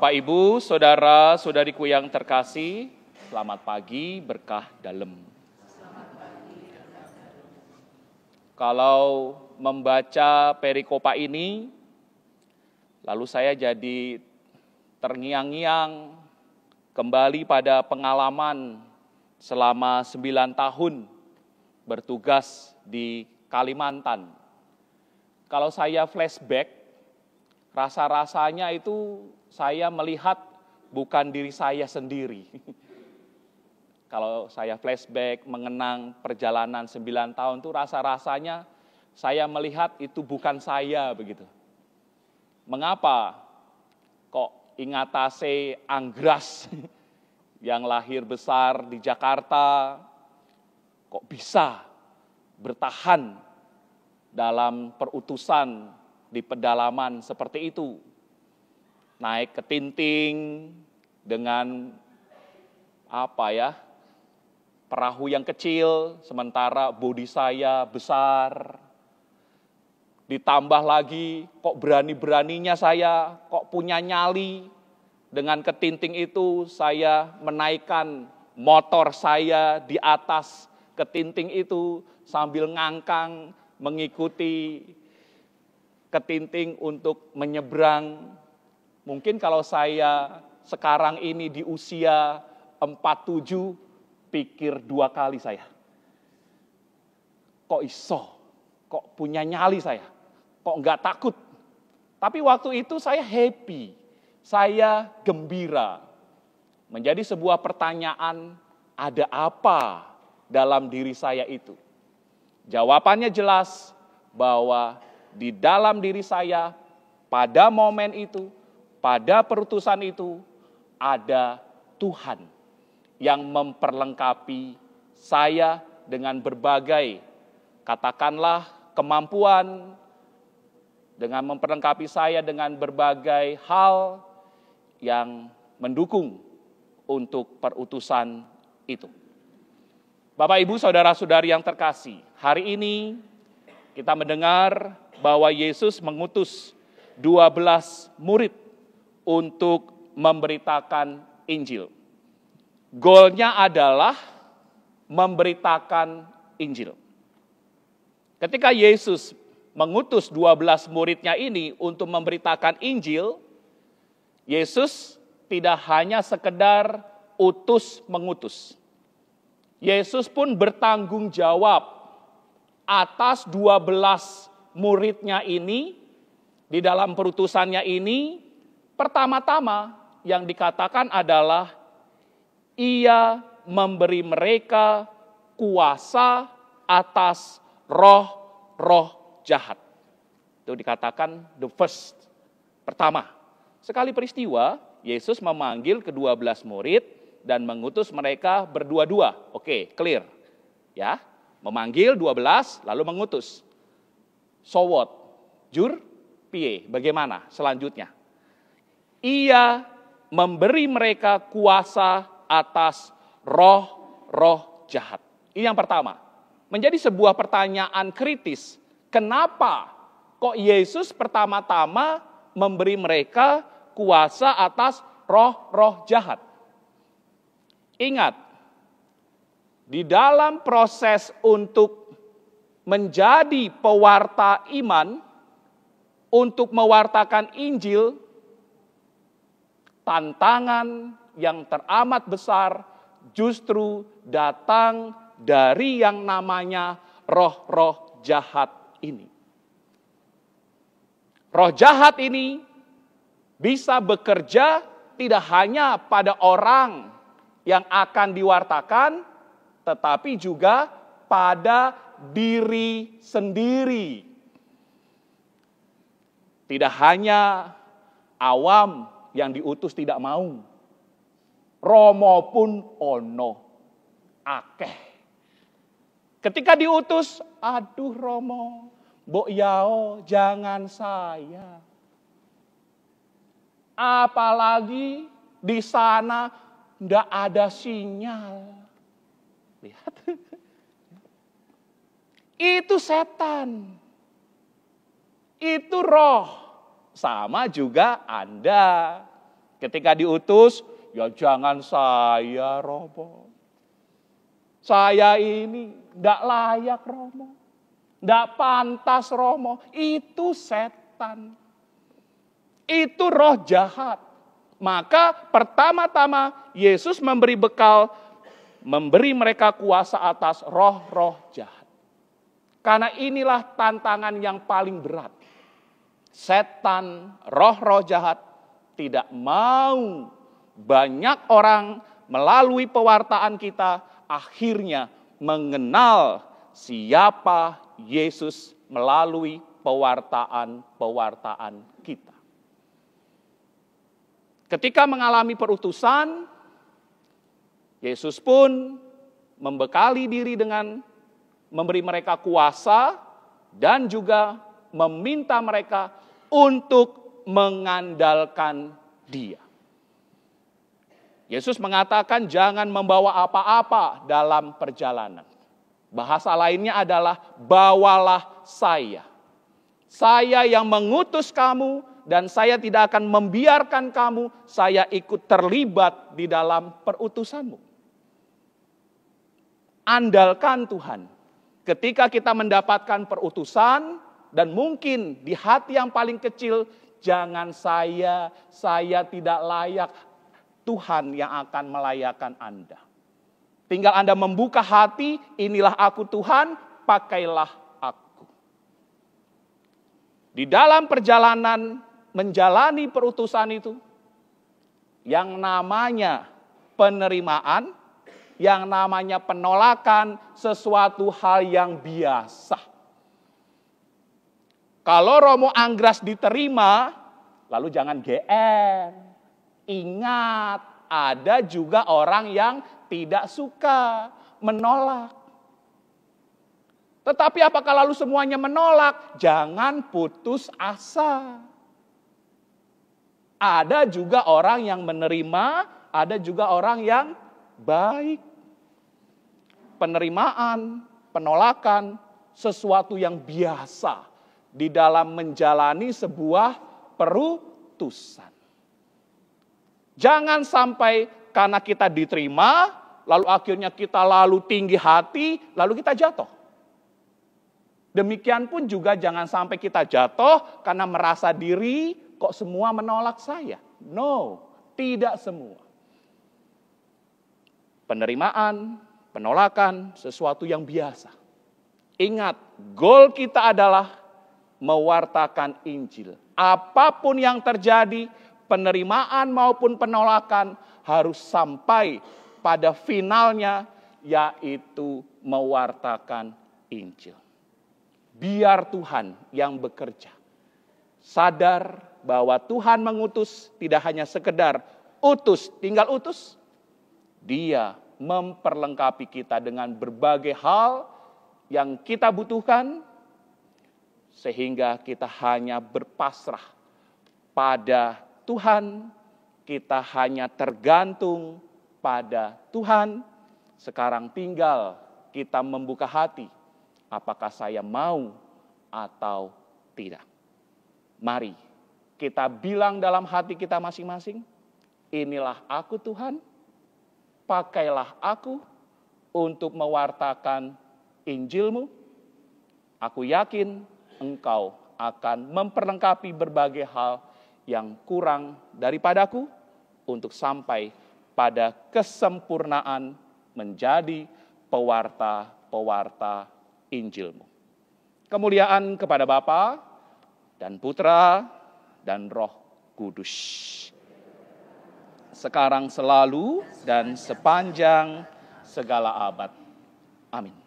Bapak, Ibu, saudara-saudariku yang terkasih, selamat pagi, berkah dalam. Kalau membaca perikopa ini, lalu saya jadi terngiang-ngiang kembali pada pengalaman selama 9 tahun bertugas di Kalimantan. Kalau saya flashback, rasa-rasanya itu saya melihat bukan diri saya sendiri. Kalau saya flashback mengenang perjalanan 9 tahun itu rasa-rasanya saya melihat itu bukan saya begitu. Mengapa? Kok ingatase Anggras yang lahir besar di Jakarta kok bisa bertahan dalam perutusan di pedalaman seperti itu. Naik ke Tinting dengan perahu yang kecil, sementara bodi saya besar. Ditambah lagi, kok berani-beraninya saya, kok punya nyali. Dengan ke Tinting itu, saya menaikkan motor saya di atas ke Tinting itu, sambil ngangkang, mengikuti ke Tinting untuk menyeberang. Mungkin kalau saya sekarang ini di usia 47, pikir 2 kali saya. Kok iso? Kok punya nyali saya? Kok enggak takut? Tapi waktu itu saya happy, saya gembira. Menjadi sebuah pertanyaan, ada apa dalam diri saya itu? Jawabannya jelas bahwa di dalam diri saya, pada momen itu, pada perutusan itu, ada Tuhan yang memperlengkapi saya dengan berbagai, katakanlah, kemampuan, dengan memperlengkapi saya dengan berbagai hal yang mendukung untuk perutusan itu. Bapak, Ibu, saudara-saudari yang terkasih, hari ini kita mendengar bahwa Yesus mengutus 12 murid untuk memberitakan Injil. Goalnya adalah memberitakan Injil. Ketika Yesus mengutus 12 muridnya ini untuk memberitakan Injil, Yesus tidak hanya sekedar utus mengutus. Yesus pun bertanggung jawab atas 12 muridnya ini. Di dalam perutusannya ini, pertama-tama yang dikatakan adalah ia memberi mereka kuasa atas roh-roh jahat. Itu dikatakan the first, pertama. Sekali peristiwa, Yesus memanggil ke-12 murid dan mengutus mereka berdua-dua. Oke, clear. Ya, memanggil 12 lalu mengutus. So what? Jur, piye? Bagaimana selanjutnya? Ia memberi mereka kuasa atas roh-roh jahat. Ini yang pertama. Menjadi sebuah pertanyaan kritis. Kenapa kok Yesus pertama-tama memberi mereka kuasa atas roh-roh jahat? Ingat, di dalam proses untuk menjadi pewarta iman, untuk mewartakan Injil, tantangan yang teramat besar justru datang dari yang namanya roh-roh jahat ini. Roh jahat ini bisa bekerja tidak hanya pada orang yang akan diwartakan, tetapi juga pada diri sendiri. Tidak hanya awam yang diutus tidak mau. Romo pun ono. Akeh. Ketika diutus, aduh Romo, mbok yao jangan saya. Apalagi di sana ndak ada sinyal. Lihat. Itu setan. Itu roh. Sama juga Anda. Ketika diutus, ya jangan saya Romo. Saya ini tidak layak Romo. Tidak pantas Romo. Itu setan. Itu roh jahat. Maka pertama-tama Yesus memberi bekal, memberi mereka kuasa atas roh-roh jahat. Karena inilah tantangan yang paling berat. Setan, roh-roh jahat tidak mau banyak orang melalui pewartaan kita akhirnya mengenal siapa Yesus melalui pewartaan kita. Ketika mengalami perutusan, Yesus pun membekali diri dengan memberi mereka kuasa dan juga meminta mereka untuk mengandalkan Dia. Yesus mengatakan jangan membawa apa-apa dalam perjalanan. Bahasa lainnya adalah bawalah saya. Saya yang mengutus kamu dan saya tidak akan membiarkan kamu, saya ikut terlibat di dalam perutusanmu. Andalkan Tuhan. Ketika kita mendapatkan perutusan dan mungkin di hati yang paling kecil, jangan saya tidak layak. Tuhan yang akan melayakkan Anda. Tinggal Anda membuka hati, inilah aku Tuhan, pakailah aku. Di dalam perjalanan menjalani perutusan itu, yang namanya penerimaan, yang namanya penolakan, sesuatu hal yang biasa. Kalau Romo Anggras diterima, lalu jangan GR. Ingat, ada juga orang yang tidak suka, menolak. Tetapi apakah lalu semuanya menolak? Jangan putus asa. Ada juga orang yang menerima, ada juga orang yang baik. Penerimaan, penolakan, sesuatu yang biasa di dalam menjalani sebuah perutusan. Jangan sampai karena kita diterima, lalu akhirnya kita lalu tinggi hati, lalu kita jatuh. Demikian pun juga jangan sampai kita jatuh karena merasa diri kok semua menolak saya. No, tidak semua. Penerimaan, penolakan, sesuatu yang biasa. Ingat, goal kita adalah mewartakan Injil. Apapun yang terjadi, penerimaan maupun penolakan harus sampai pada finalnya, yaitu mewartakan Injil. Biar Tuhan yang bekerja. Sadar bahwa Tuhan mengutus tidak hanya sekedar utus, tinggal utus. Dia memperlengkapi kita dengan berbagai hal yang kita butuhkan, sehingga kita hanya berpasrah pada Tuhan, kita hanya tergantung pada Tuhan. Sekarang tinggal kita membuka hati, apakah saya mau atau tidak. Mari kita bilang dalam hati kita masing-masing, inilah aku Tuhan, pakailah aku untuk mewartakan Injil-Mu. Aku yakin Engkau akan memperlengkapi berbagai hal yang kurang daripadaku untuk sampai pada kesempurnaan menjadi pewarta-pewarta Injil-Mu. Kemuliaan kepada Bapa dan Putra dan Roh Kudus. Sekarang selalu dan sepanjang segala abad. Amin.